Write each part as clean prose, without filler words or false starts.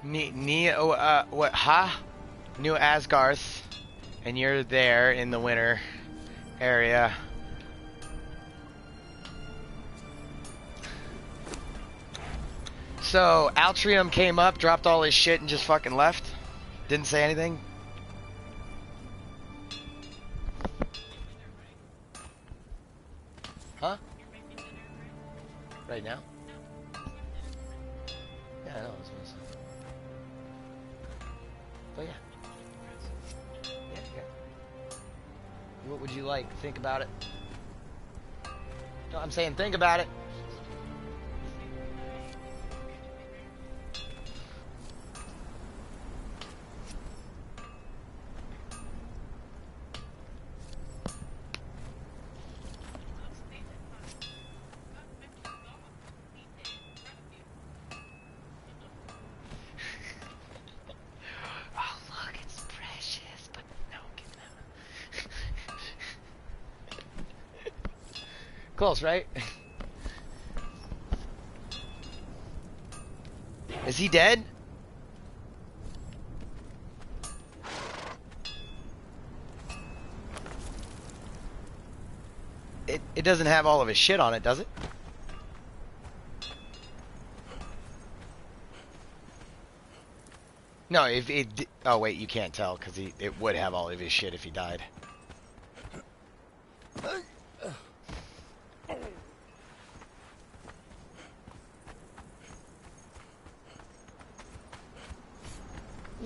What? Ha? New Asgarth, and you're there in the winter area. So Altrium came up, dropped all his shit, and just fucking left. Didn't say anything. Huh? Right now? Yeah, I know. But yeah. Yeah, okay. What would you like? Think about it. No, I'm saying think about it. Oh, look, it's precious, but no, get that. Close, right? Is he dead? It doesn't have all of his shit on it, does it? No, if it... Oh, wait, you can't tell, because it would have all of his shit if he died.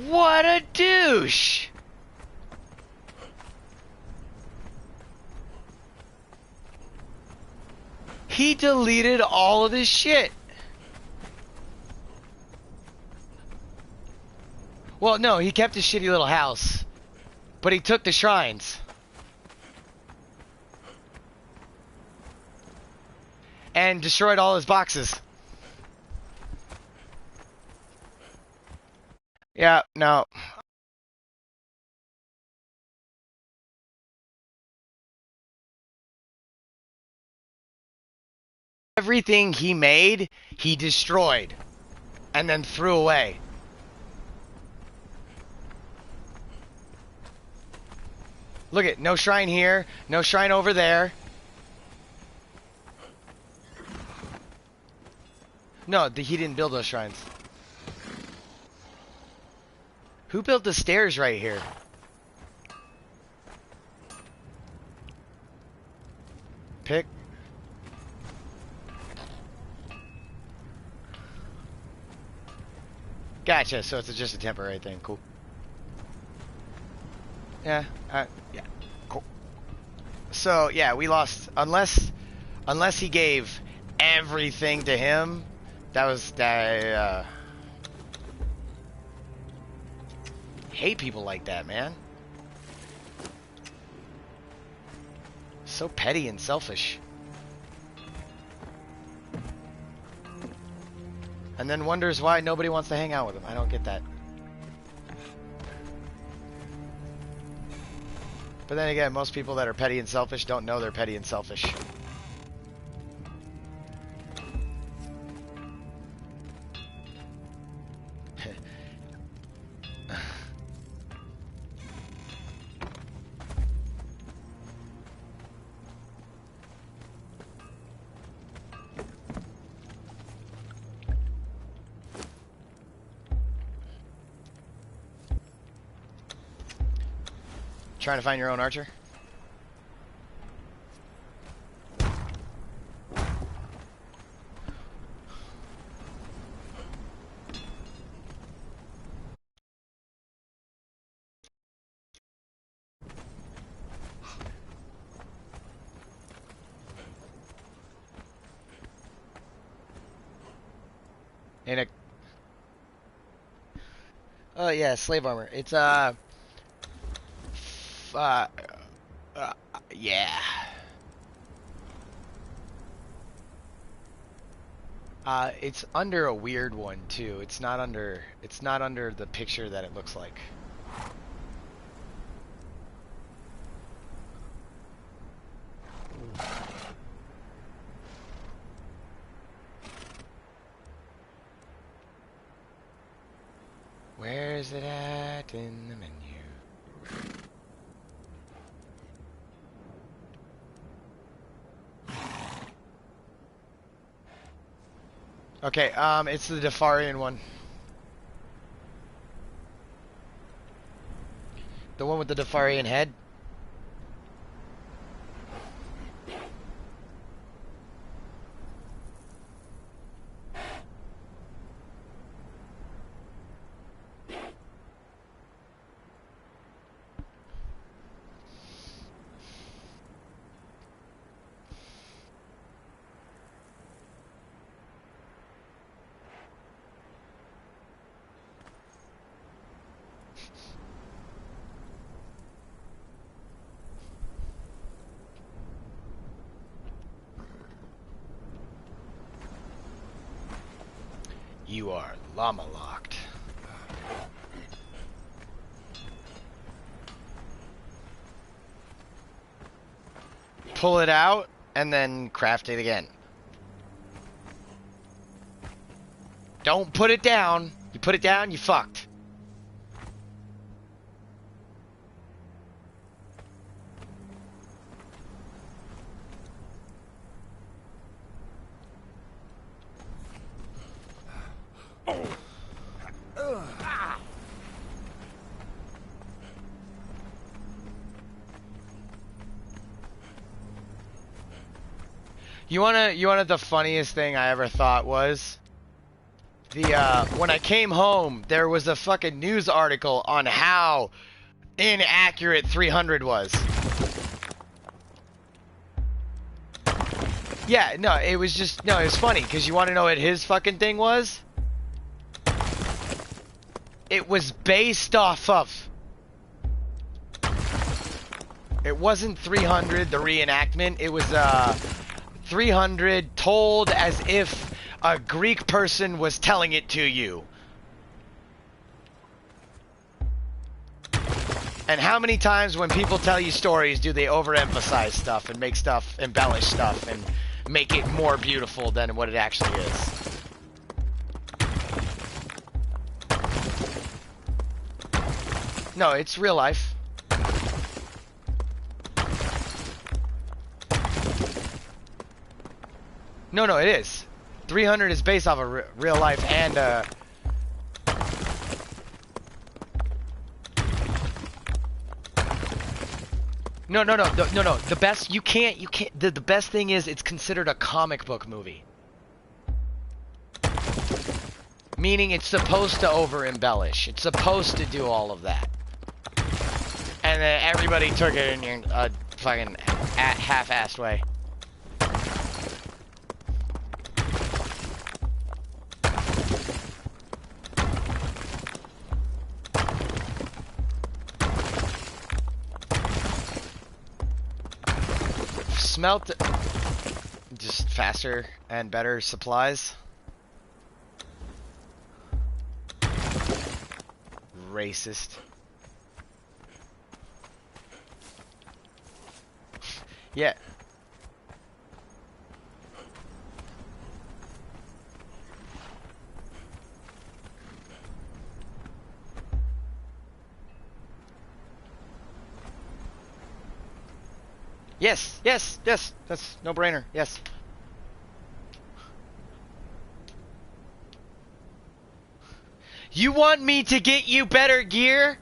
What a douche! He deleted all of his shit. Well, no, he kept his shitty little house. But he took the shrines. And destroyed all his boxes. Yeah, no. Everything he made, he destroyed. And then threw away. Look at, no shrine here, no shrine over there. No, he didn't build those shrines. Who built the stairs right here? Pick. Gotcha, so it's just a temporary thing, cool. Yeah, yeah, cool. So, yeah, we lost, unless he gave everything to him, hate people like that, man. So petty and selfish. And then wonders why nobody wants to hang out with him. I don't get that. But then again, most people that are petty and selfish don't know they're petty and selfish. Trying to find your own archer? In a... Oh yeah, slave armor. It's yeah. It's under a weird one too. It's not under the picture that it looks like. is it at in the menu? Okay, it's the Defarian one. The one with the Defarian head? You are llama locked. Pull it out and then craft it again. Don't put it down. You put it down, you fucked. You wanna the funniest thing I ever thought was when I came home, there was a fucking news article on how inaccurate 300 was. Yeah, no, it was just, no, it was funny, because you want to know what his fucking thing was? It was based off of... It wasn't 300, the reenactment, it was, 300 told as if a Greek person was telling it to you. And how many times when people tell you stories do they overemphasize stuff and make stuff, embellish stuff, and make it more beautiful than what it actually is? No, it's real life. No, it is. 300 is based off of real life and, No. The best, you can't, the best thing is it's considered a comic book movie. Meaning it's supposed to over-embellish. It's supposed to do all of that. And then everybody took it in a fucking half-assed way. Smelt just faster and better supplies. Racist. Yeah. Yes. That's no brainer. Yes. You want me to get you better gear?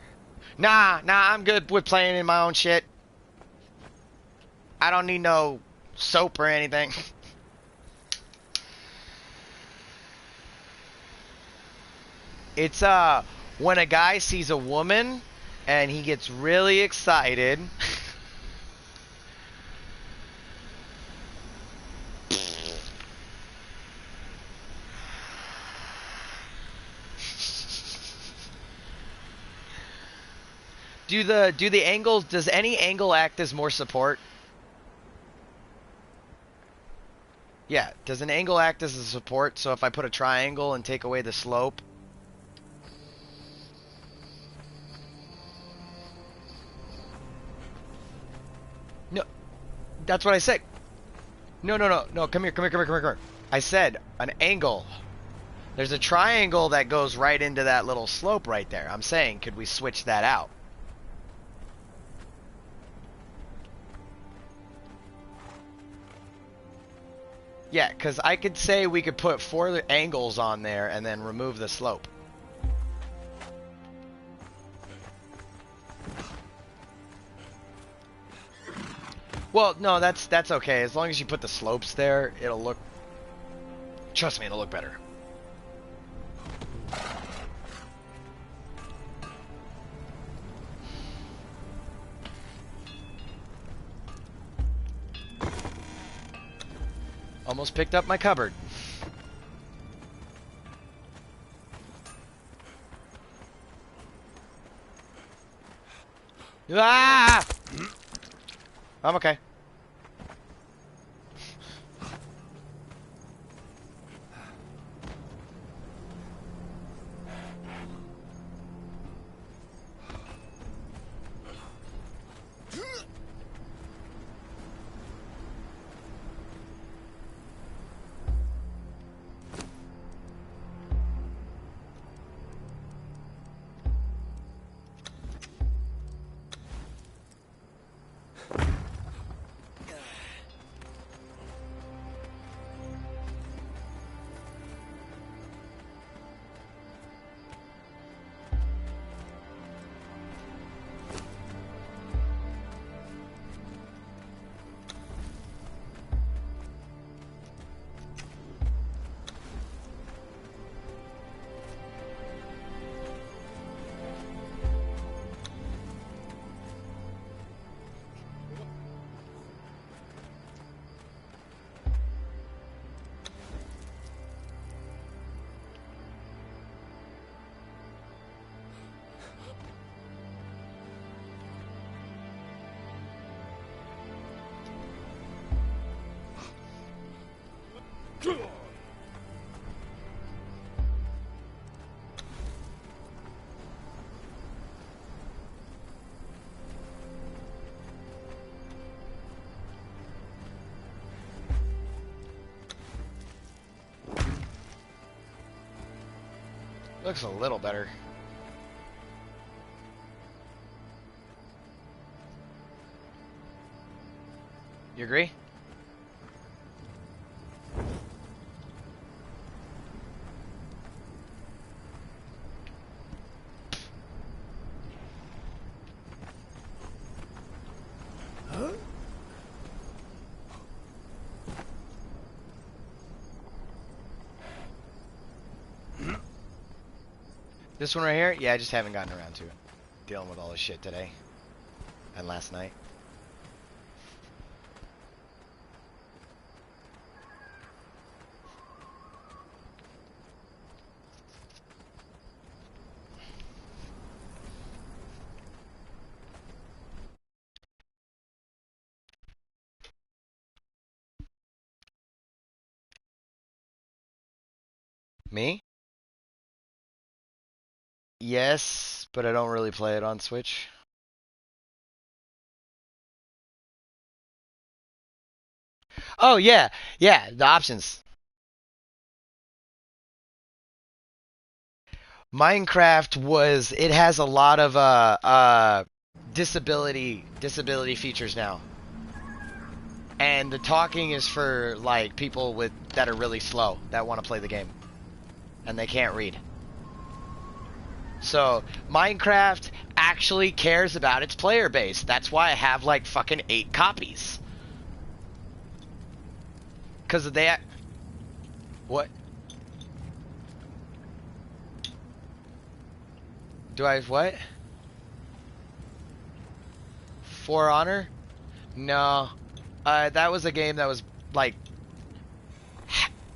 Nah, I'm good with playing in my own shit. I don't need no soap or anything. It's, when a guy sees a woman and he gets really excited. Do the angles, does any angle act as more support? Yeah, does an angle act as a support? So if I put a triangle and take away the slope? No, that's what I said. No, come here. I said an angle. There's a triangle that goes right into that little slope right there. I'm saying, could we switch that out? Yeah, because I could say we could put 4 angles on there and then remove the slope. Well, no, that's okay. As long as you put the slopes there, it'll look... Trust me, it'll look better. Almost picked up my cupboard. Ah! I'm okay. Looks a little better. You agree? This one right here? Yeah, I just haven't gotten around to it. Dealing with all this shit today. And last night. Me? Yes, but I don't really play it on Switch. Oh, yeah. Yeah, the options. Minecraft was... It has a lot of disability features now. And the talking is for, like, people that are really slow, that want to play the game. And they can't read. So, Minecraft actually cares about its player base. That's why I have, like, fucking 8 copies. Because they... What? Do I have what? For Honor? No. That was a game that was, like...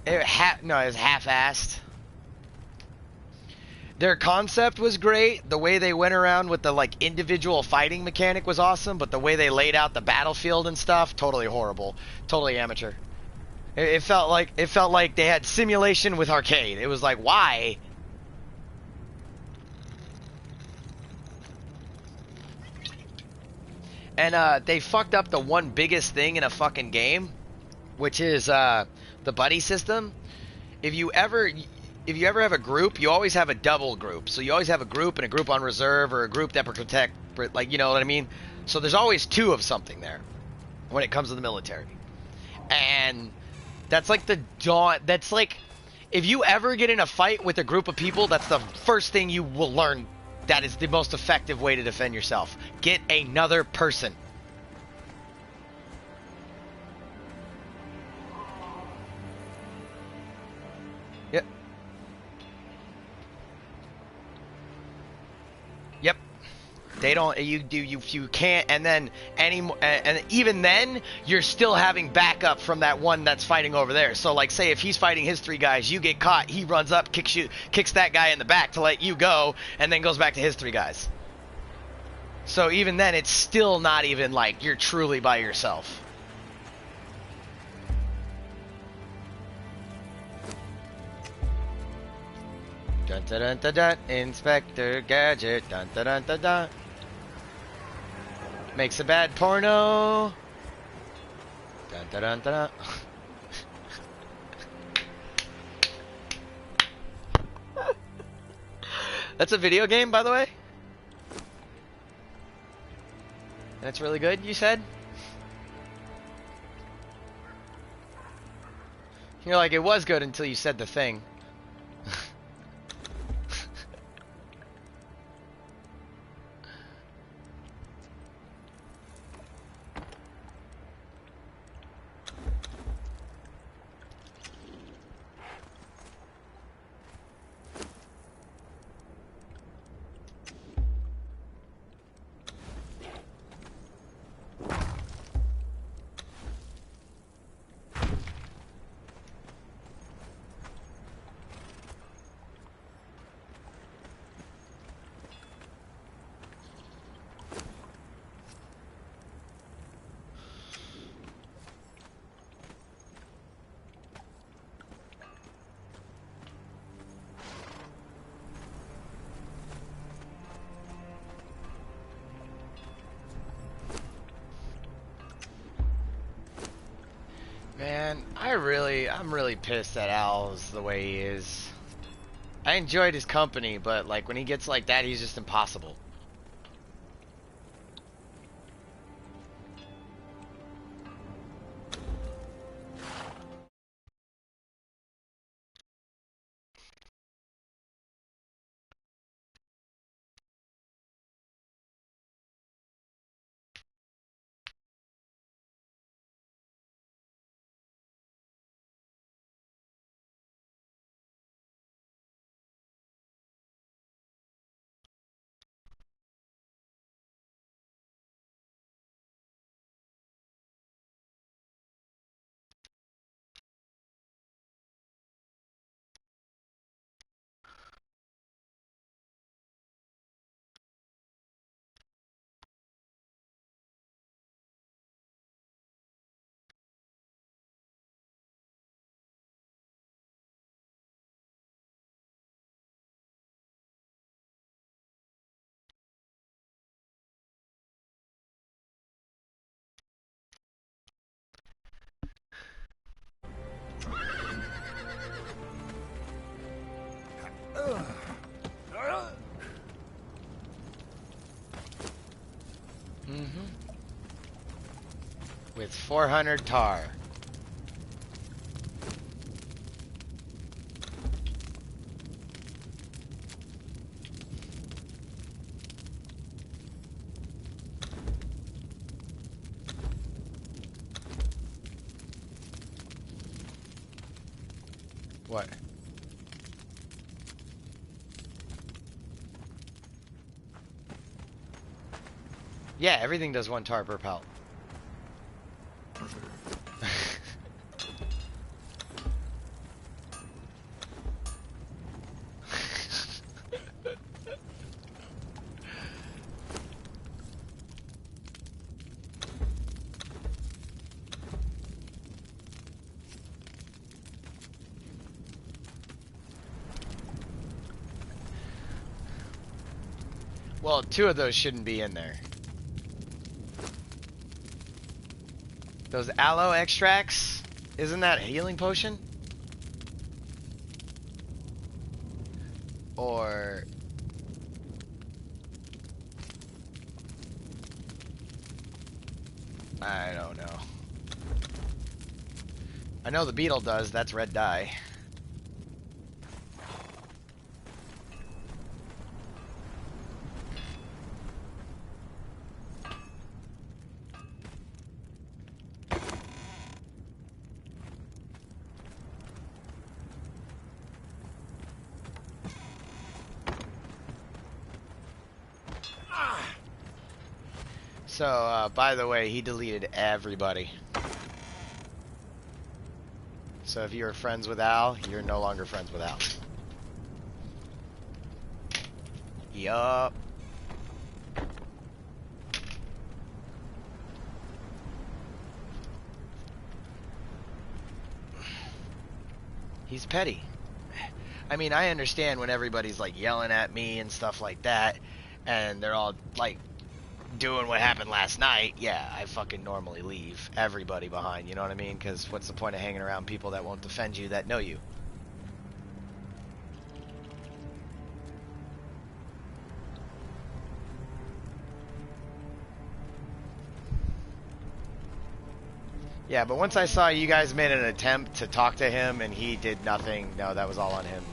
it was half-assed. Their concept was great. The way they went around with the like individual fighting mechanic was awesome, but the way they laid out the battlefield and stuff, totally horrible, totally amateur. It felt like they had simulation with arcade. It was like, why? And they fucked up the one biggest thing in a fucking game, which is the buddy system. If you ever if you ever have a group, you always have a double group. So you always have a group and a group on reserve or a group that protect, like, you know what I mean? So there's always two of something there when it comes to the military. And that's like the dawn. That's like, if you ever get in a fight with a group of people, that's the first thing you will learn. That is the most effective way to defend yourself. Get another person. Yep. Yep. They don't. You can't. And then and even then, you're still having backup from that one that's fighting over there. So, like, say if he's fighting his 3 guys, you get caught. He runs up, kicks that guy in the back to let you go, and then goes back to his 3 guys. So even then, it's still not even like you're truly by yourself. Dun dun dun dun dun. Inspector Gadget. Dun dun dun dun dun. Makes a bad porno. Dun dun dun dun. That's a video game, by the way. And it's really good, you said? You're like, it was good until you said the thing. Man, I'm really pissed at Al's the way he is. I enjoyed his company, but like when he gets like that, he's just impossible. With 400 tar. What? Yeah, everything does 1 tar per pelt. Well, 2 of those shouldn't be in there. Those aloe extracts, isn't that a healing potion? Or... I don't know. I know the beetle does, that's red dye. So, by the way, he deleted everybody. So if you were friends with Al, you're no longer friends with Al. Yup. He's petty. I mean, I understand when everybody's like yelling at me and stuff like that, and they're all like doing what happened last night. Yeah, I fucking normally leave everybody behind, you know what I mean? Because what's the point of hanging around people that won't defend you, that know you? Yeah, but once I saw you guys made an attempt to talk to him and he did nothing, no, that was all on him.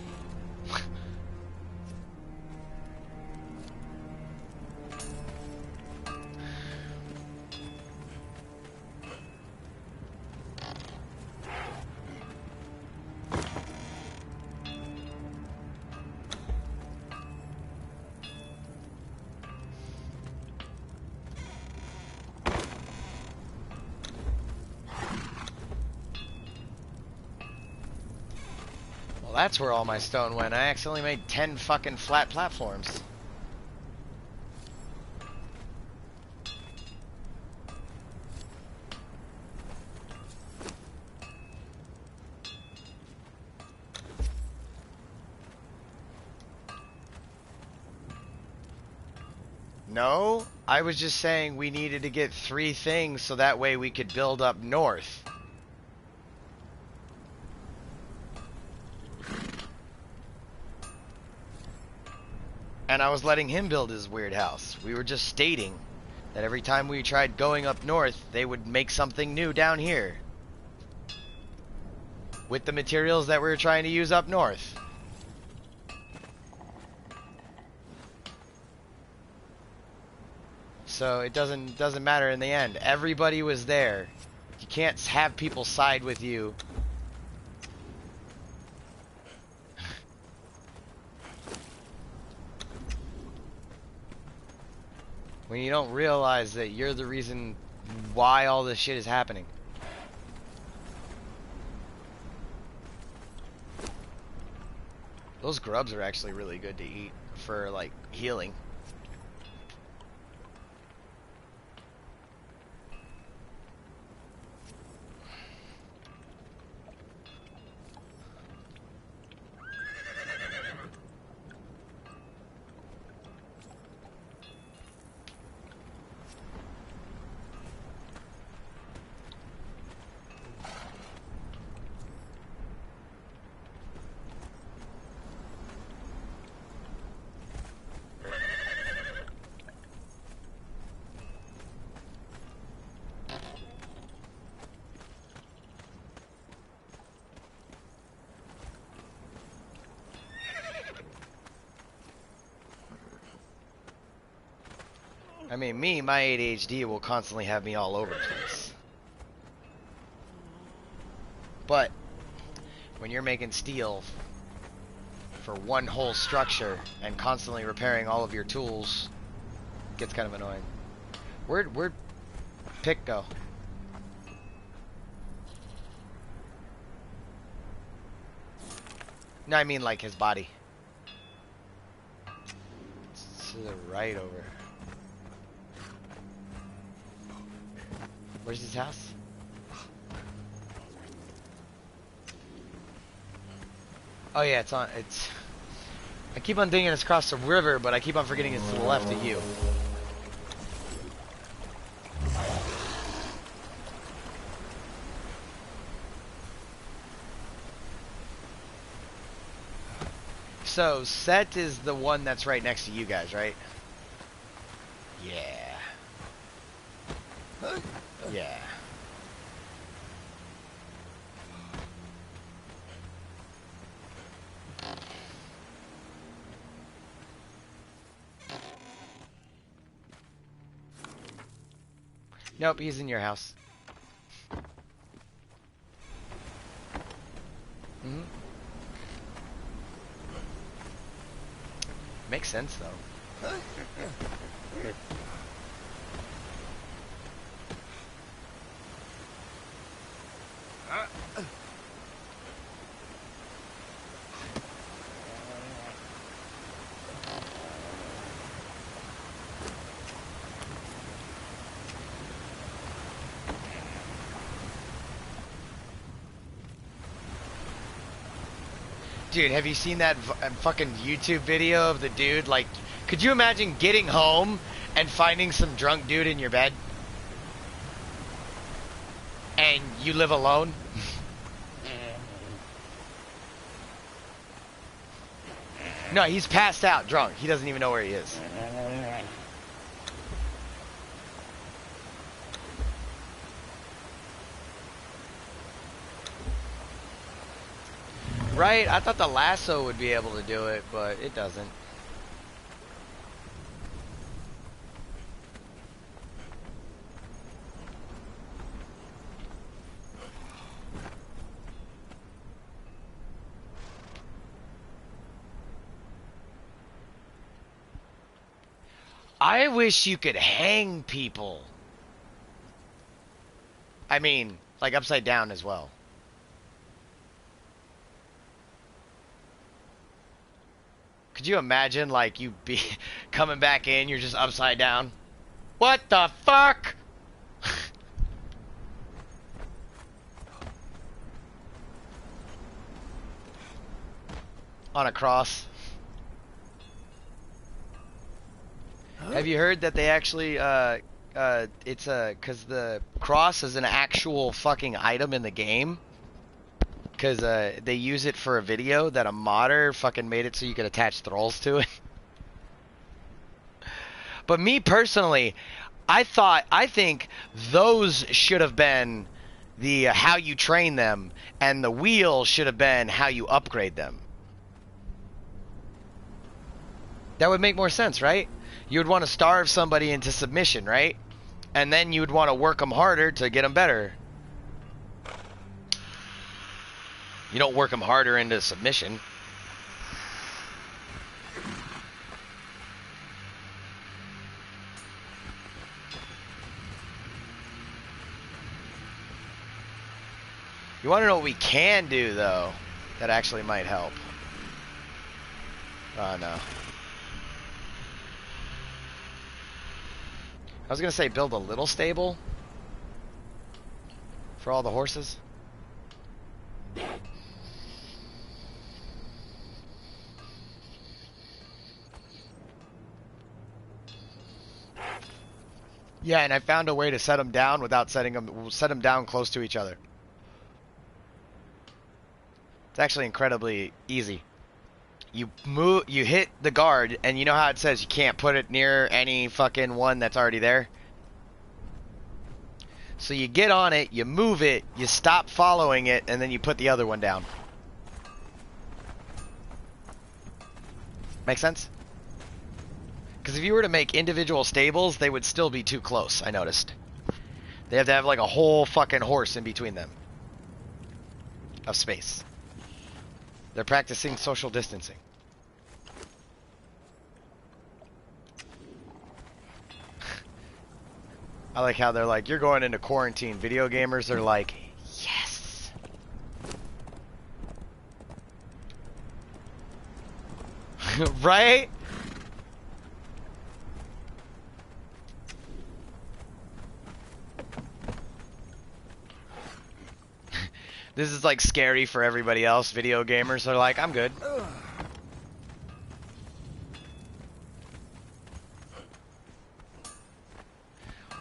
That's where all my stone went. I accidentally made 10 fucking flat platforms. No, I was just saying we needed to get 3 things so that way we could build up north. And I was letting him build his weird house. We were just stating that every time we tried going up north, they would make something new down here. With the materials that we were trying to use up north. So it doesn't matter in the end. Everybody was there. You can't have people side with you. When you don't realize that you're the reason why all this shit is happening. Those grubs are actually really good to eat for, like, healing. I mean, my ADHD will constantly have me all over the place. But when you're making steel for one whole structure and constantly repairing all of your tools, it gets kind of annoying. Where'd Pick go? No, I mean like his body. It's to the right over. Where's his house? Oh yeah, it's I keep on thinking it's across the river, but I keep on forgetting it's to the left of you. So, Set is the one that's right next to you guys, right? Yeah. Yeah. Nope, he's in your house. Mm-hmm. Makes sense, though. Dude, have you seen that fucking YouTube video of the dude? Like, could you imagine getting home and finding some drunk dude in your bed? And you live alone? No, he's passed out drunk. He doesn't even know where he is. Right? I thought the lasso would be able to do it, but it doesn't. I wish you could hang people. I mean, like upside down as well. Could you imagine, like, you be coming back in, you're just upside down? What the fuck? On a cross. Have you heard that they actually, it's cause the cross is an actual fucking item in the game? Cause, they use it for a video that a modder fucking made it so you could attach thralls to it. But me personally, I think those should have been the, how you train them, and the wheel should have been how you upgrade them. That would make more sense, right? You would want to starve somebody into submission, right? And then you would want to work them harder to get them better. You don't work them harder into submission. You want to know what we can do, though, that actually might help? Oh, no. I was going to say build a little stable for all the horses. Yeah, and I found a way to set them down without set them down close to each other. It's actually incredibly easy. You hit the guard, and you know how it says you can't put it near any fucking one that's already there? So you get on it, you move it, you stop following it, and then you put the other one down. Make sense? Because if you were to make individual stables, they would still be too close, I noticed. They have to have like a whole fucking horse in between them. Of space. They're practicing social distancing. I like how they're like, you're going into quarantine. Video gamers are like, yes. Right? This is like scary for everybody else. Video gamers are like, I'm good.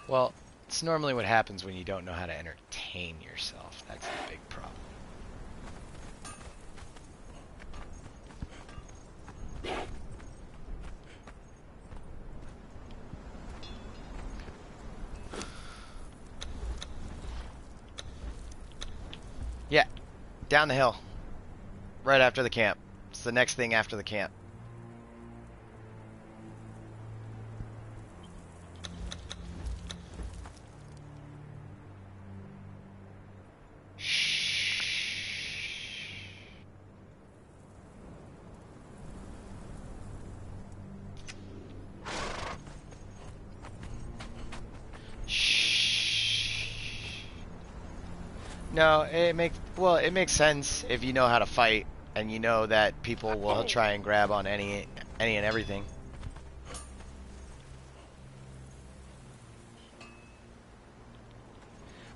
Well, it's normally what happens when you don't know how to entertain yourself. That's the big problem. Yeah, down the hill. Right after the camp. It's the next thing after the camp. No, it makes sense if you know how to fight and you know that people will try and grab on any and everything.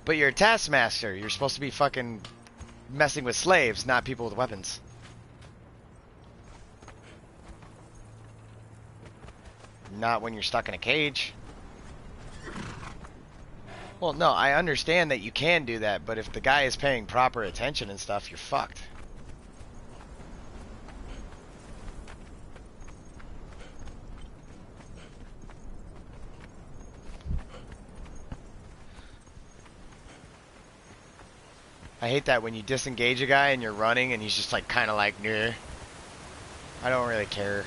But you're a taskmaster. You're supposed to be fucking messing with slaves, not people with weapons. Not when you're stuck in a cage. Well, no, I understand that you can do that, but if the guy is paying proper attention and stuff, you're fucked. I hate that when you disengage a guy and you're running and he's just like kind of like, nah. I don't really care.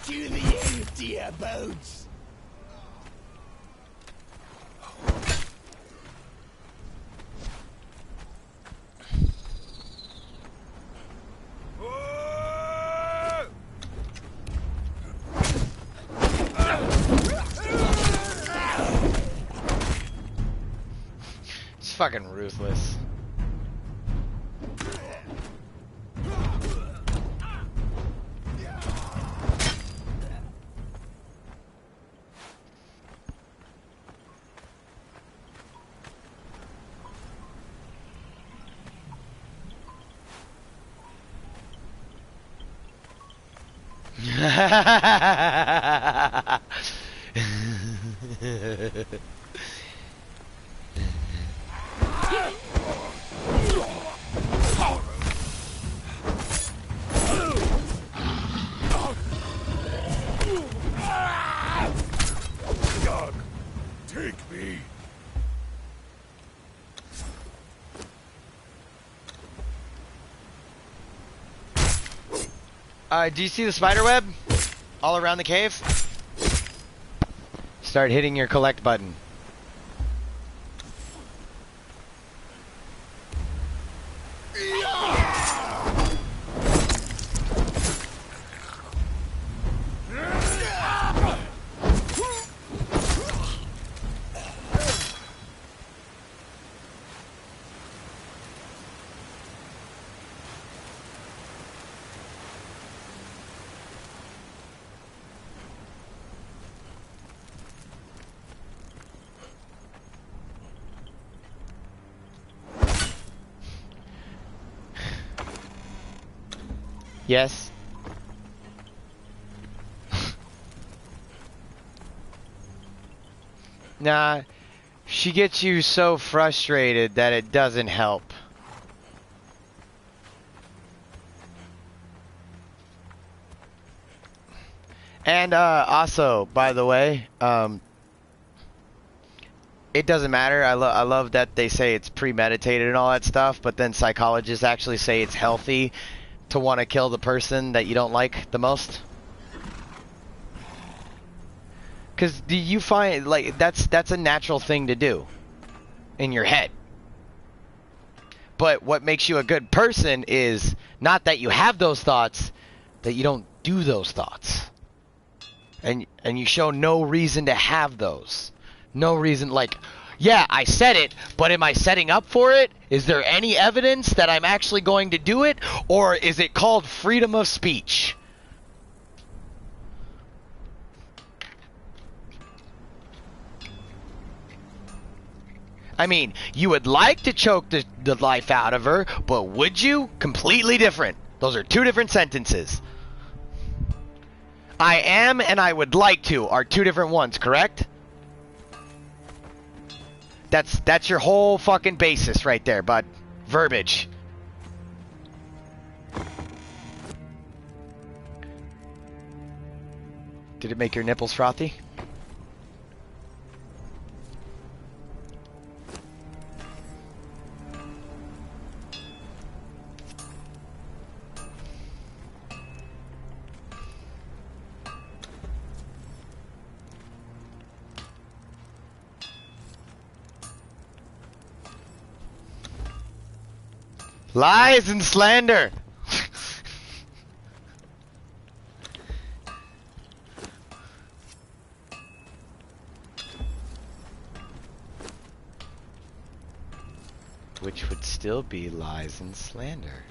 To the end, dear boats. It's fucking ruthless. God, take me. Do you see the spider web all around the cave? Start hitting your collect button. Yes. Nah, she gets you so frustrated that it doesn't help. And also, by the way, it doesn't matter. I love that they say it's premeditated and all that stuff, but then psychologists actually say it's healthy to want to kill the person that you don't like the most. Because do you find, like, that's a natural thing to do in your head. But what makes you a good person is not that you have those thoughts, that you don't do those thoughts. And you show no reason to have those. No reason, like, yeah, I said it, but am I setting up for it? Is there any evidence that I'm actually going to do it? Or is it called freedom of speech? I mean, you would like to choke the life out of her, but would you? Completely different. Those are two different sentences. I am and I would like to are two different ones, correct? That's your whole fucking basis right there, bud. Verbiage. Did it make your nipples frothy? Lies and slander. Which would still be lies and slander.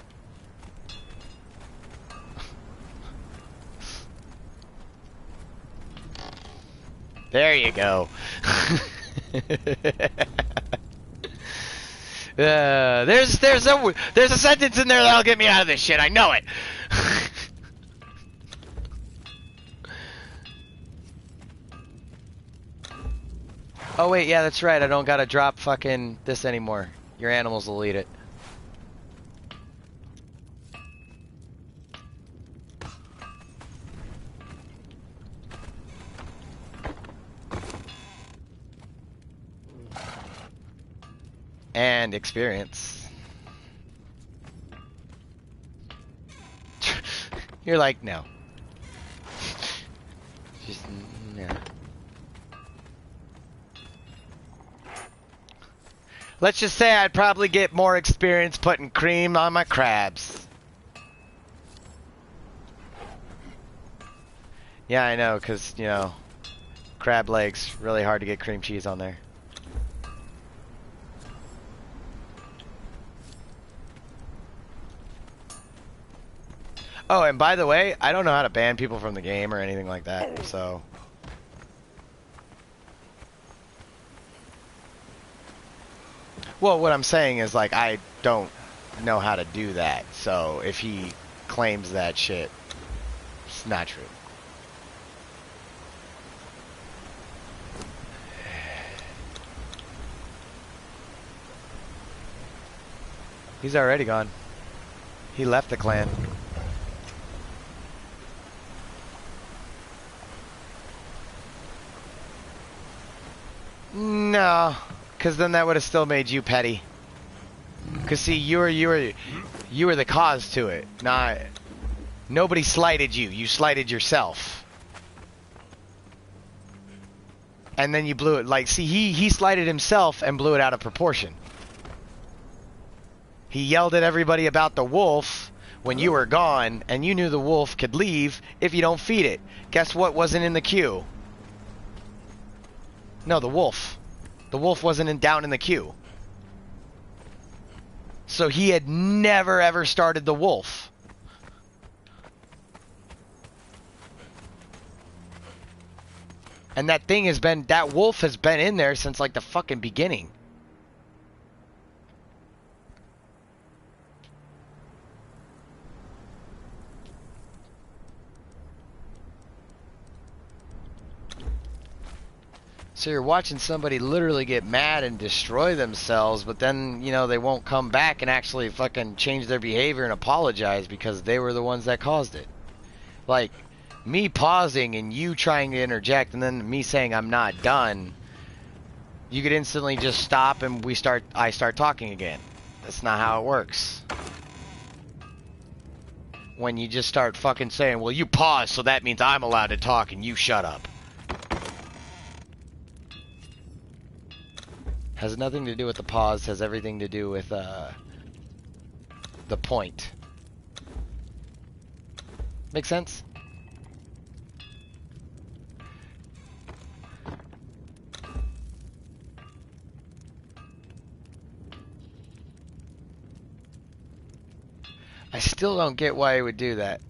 There you go. There's a sentence in there that'll get me out of this shit. I know it. Oh wait, yeah, that's right. I don't gotta drop fucking this anymore. Your animals will eat it. And experience. You're like, no. Just, no. Let's just say I'd probably get more experience putting cream on my crabs. Yeah, I know, because, you know, crab legs, really hard to get cream cheese on there. Oh, and by the way, I don't know how to ban people from the game or anything like that, so... Well, what I'm saying is, like, I don't know how to do that, so if he claims that shit, it's not true. He's already gone. He left the clan. No, because then that would have still made you petty. Because see, you were the cause to it. Not nobody slighted you. You slighted yourself. And then you blew it. Like, see, he slighted himself and blew it out of proportion. He yelled at everybody about the wolf when you were gone, and you knew the wolf could leave if you don't feed it. Guess what wasn't in the queue? No, the wolf. The wolf wasn't down in the queue. So he had never ever started the wolf. And that thing has been, that wolf has been in there since like the fucking beginning. So you're watching somebody literally get mad and destroy themselves, but then, you know, they won't come back and actually fucking change their behavior and apologize because they were the ones that caused it. Like, me pausing and you trying to interject and then me saying I'm not done you could instantly just stop and I start talking again. That's not how it works. When you just start fucking saying, well, you pause, so that means I'm allowed to talk and you shut up. Has nothing to do with the pause, has everything to do with, the point. Make sense? I still don't get why he would do that.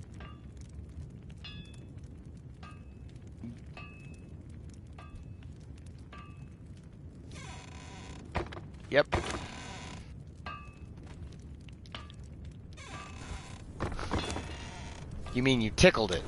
Yep. You mean you tickled it?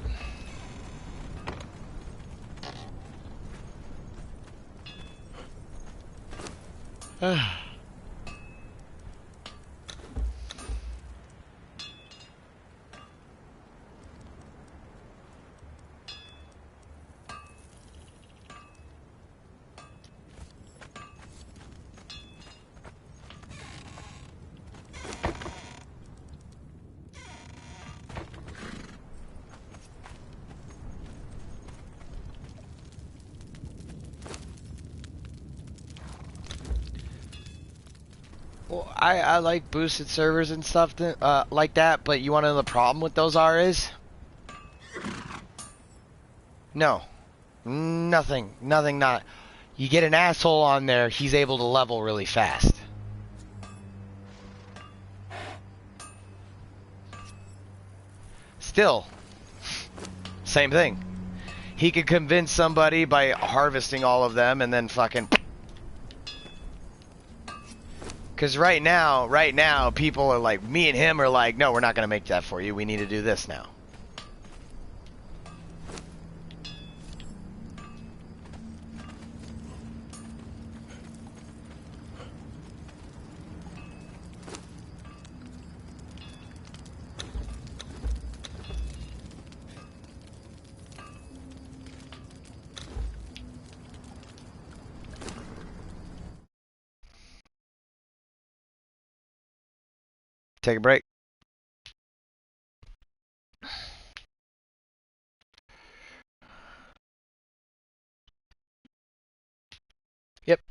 Well, I like boosted servers and stuff like that, but you want to know the problem with those is? No. Nothing. Not. You get an asshole on there, he's able to level really fast. Still, same thing. He could convince somebody by harvesting all of them and then fucking... Because right now, people are like, me and him are like, no, we're not going to make that for you. We need to do this now. Take a break. Yep.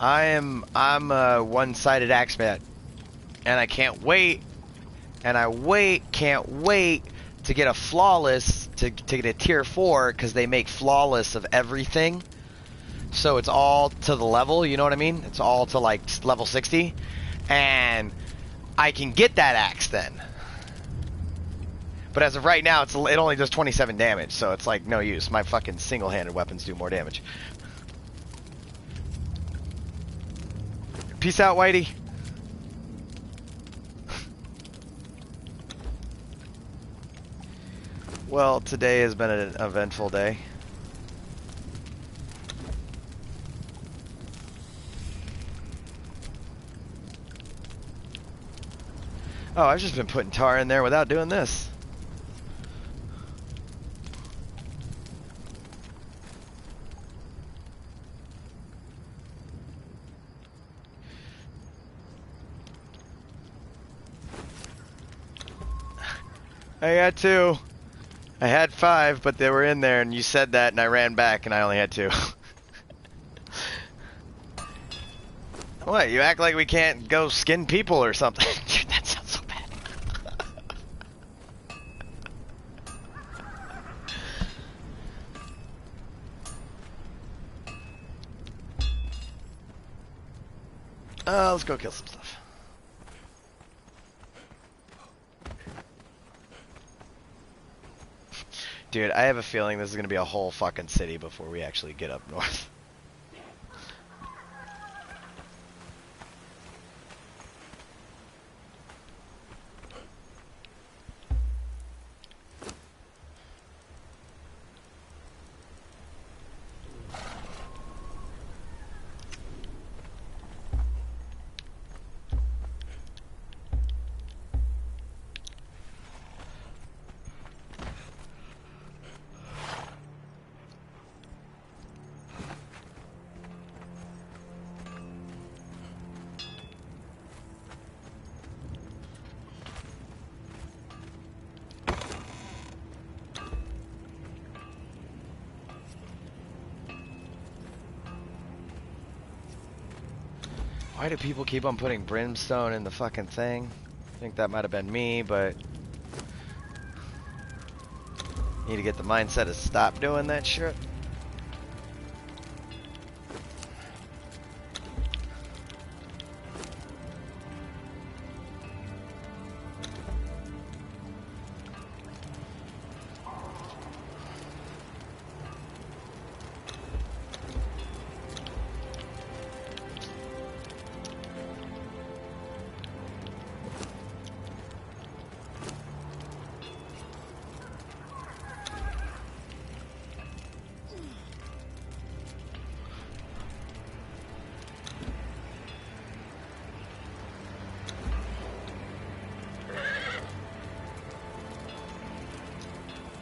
I'm a one-sided axeman, and I can't wait, can't wait to get a flawless, to get a tier 4, because they make flawless of everything, so it's all to the level, you know what I mean? It's all to like level 60, and I can get that axe then. But as of right now, it only does 27 damage, so it's like no use. My fucking single-handed weapons do more damage. Peace out, Whitey. Well, today has been an eventful day. Oh, I've just been putting tar in there without doing this. I got 2. I had 5, but they were in there, and you said that, and I ran back, and I only had 2. What, you act like we can't go skin people or something? Dude, that sounds so bad. Let's go kill some stuff. Dude, I have a feeling this is gonna be a whole fucking city before we actually get up north. Why do people keep on putting brimstone in the fucking thing? I think that might have been me, but need to get the mindset to stop doing that shit.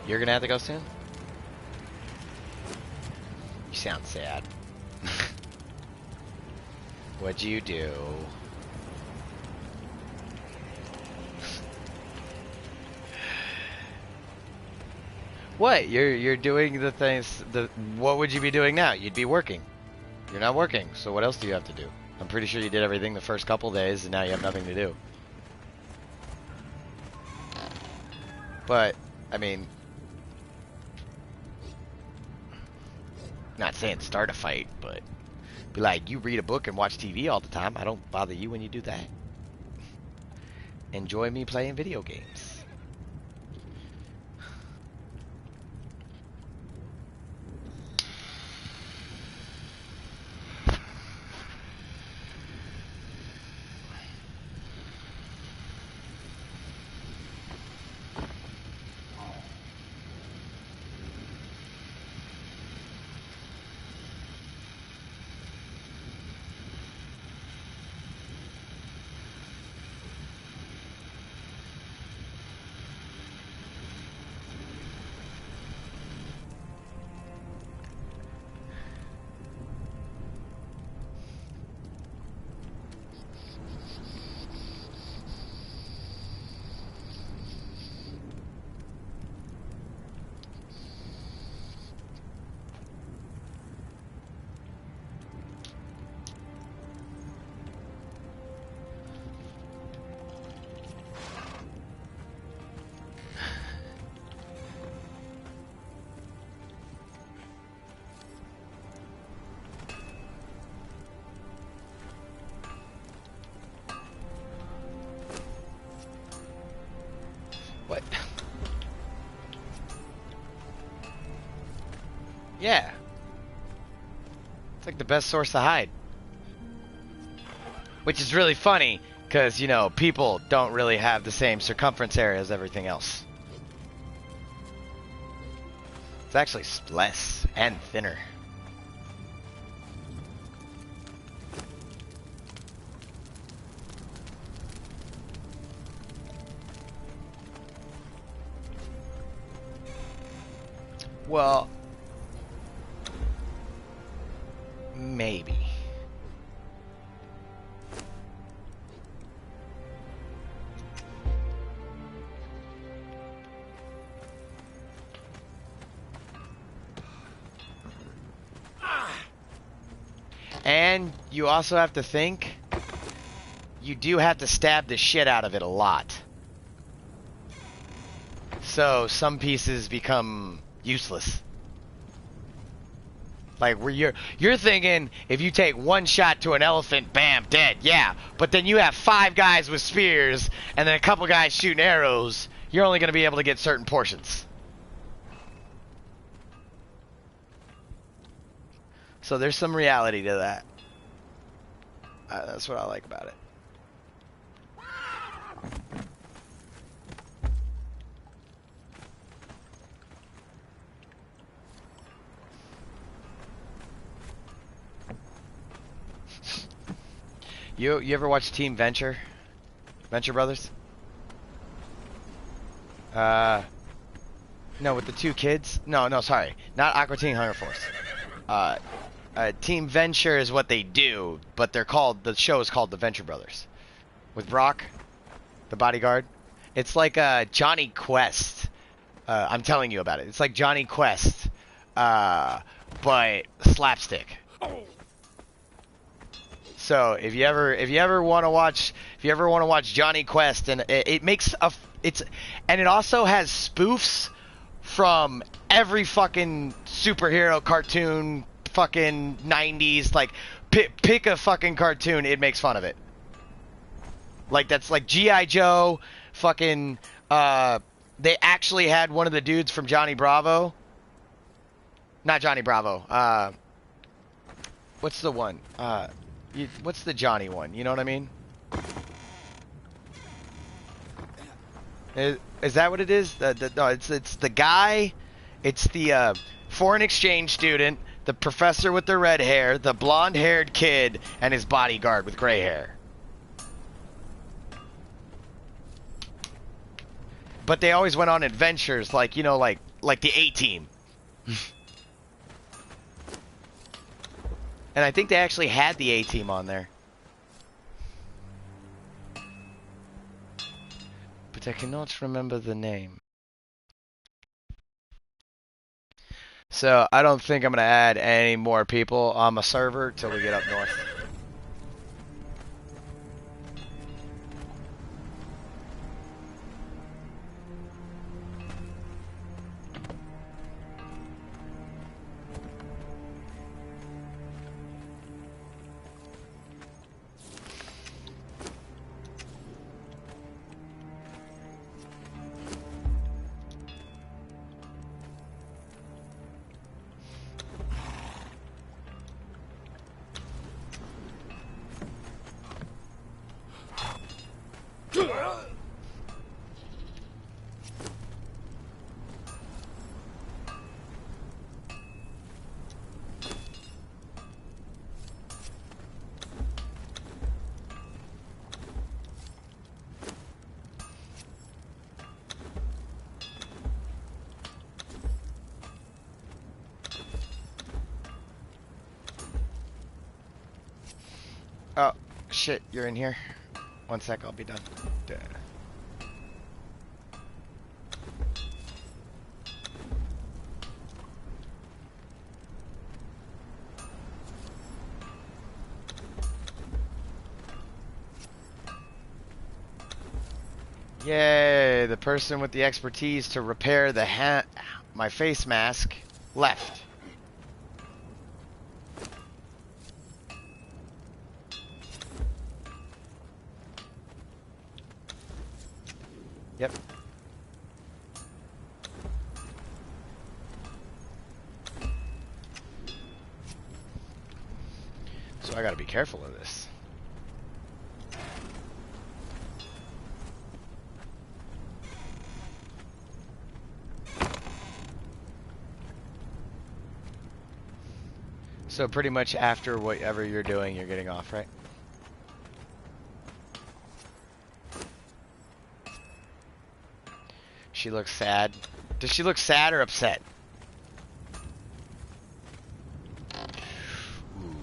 You're gonna have to go soon? You sound sad. What'd you do? What? You're doing the things. What would you be doing now? You'd be working. You're not working, so what else do you have to do? I'm pretty sure you did everything the first couple days, and now you have nothing to do. But I mean, not saying start a fight, but be like, you read a book and watch TV all the time. I don't bother you when you do that. Enjoy me playing video games. What? Yeah. It's like the best source to hide. Which is really funny, because, you know, people don't really have the same circumference area as everything else. It's actually less and thinner. Well, maybe. And you also have to think, you do have to stab the shit out of it a lot. So some pieces become useless. Like where you're thinking if you take one shot to an elephant, bam, dead, yeah. But then you have 5 guys with spears and then a couple guys shooting arrows. You're only going to be able to get certain portions. So there's some reality to that. That's what I like about it. You ever watch Team Venture? Venture Brothers? No, with the 2 kids? No, sorry. Not Aqua Teen Hunger Force. Team Venture is what they do, but the show is called The Venture Brothers. With Brock, the bodyguard. It's like Johnny Quest. I'm telling you about it. It's like Johnny Quest, but slapstick. So if you ever want to watch Johnny Quest, and it also has spoofs from every fucking superhero cartoon, fucking 90s. Like pick a fucking cartoon, it makes fun of it. Like that's like G.I. Joe, fucking. They actually had one of the dudes from Johnny Bravo. Not Johnny Bravo. What's the one? What's the Johnny one? You know what I mean? Is that what it is? No, it's the guy. It's the foreign exchange student, the professor with the red hair, the blonde-haired kid, and his bodyguard with gray hair. But they always went on adventures, like like the A-Team. And I think they actually had the A-Team on there. But I cannot remember the name. So I don't think I'm going to add any more people on my server till we get up north. Oh, shit, you're in here. 1 sec, I'll be done. Duh. Yay, the person with the expertise to repair my face mask left. Yep. So I gotta be careful of this. So pretty much after whatever you're doing, you're getting off, right? She looks sad. Does she look sad or upset? Ooh.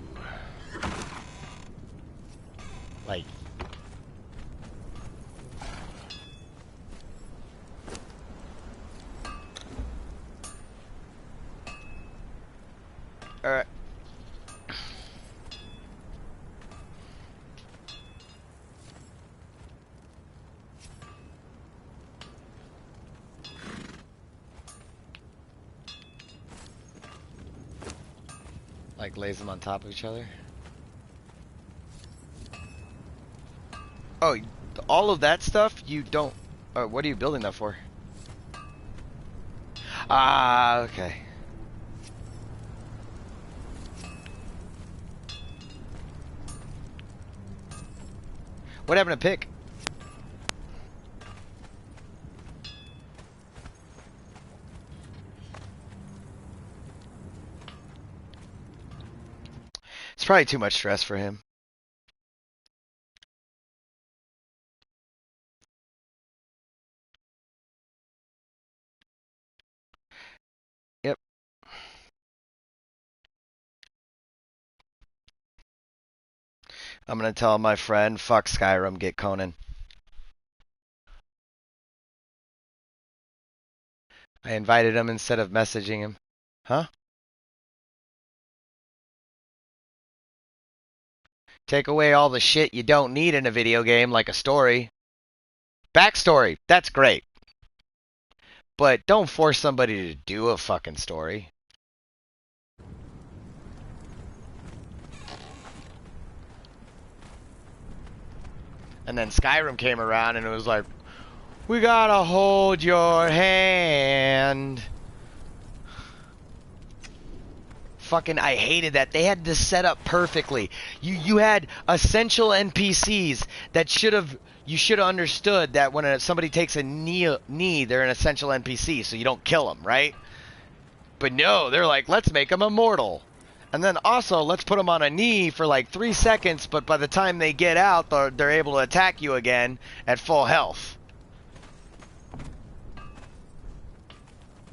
Like... Alright. Like lays them on top of each other. Oh, all of that stuff you don't. What are you building that for? Ah, okay. What happened to pick? It's probably too much stress for him. Yep. I'm gonna tell my friend, fuck Skyrim, get Conan. I invited him instead of messaging him. Huh? Take away all the shit you don't need in a video game, like a story. Backstory, that's great. But don't force somebody to do a fucking story. And then Skyrim came around and it was like, we gotta hold your hand. Fucking, I hated that. They had this set up perfectly. You had essential NPCs that you should have understood that when somebody takes a knee, they're an essential NPC, so you don't kill them, right? But no, they're like, let's make them immortal. And then also, let's put them on a knee for like 3 seconds, but by the time they get out, they're able to attack you again at full health.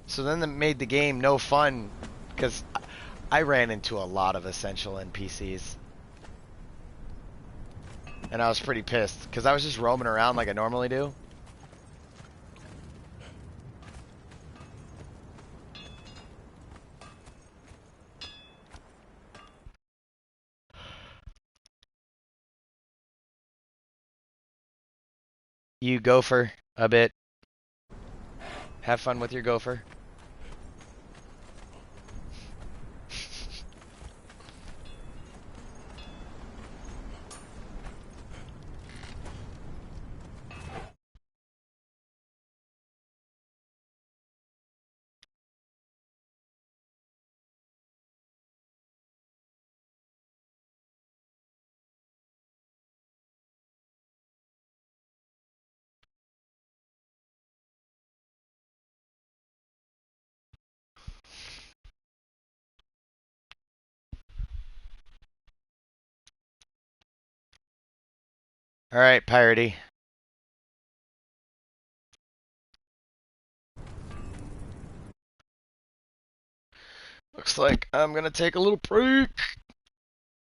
So then that made the game no fun, because I ran into a lot of essential NPCs. And I was pretty pissed, because I was just roaming around like I normally do. You gopher a bit. Have fun with your gopher. Alright, Piratey. Looks like I'm gonna take a little break.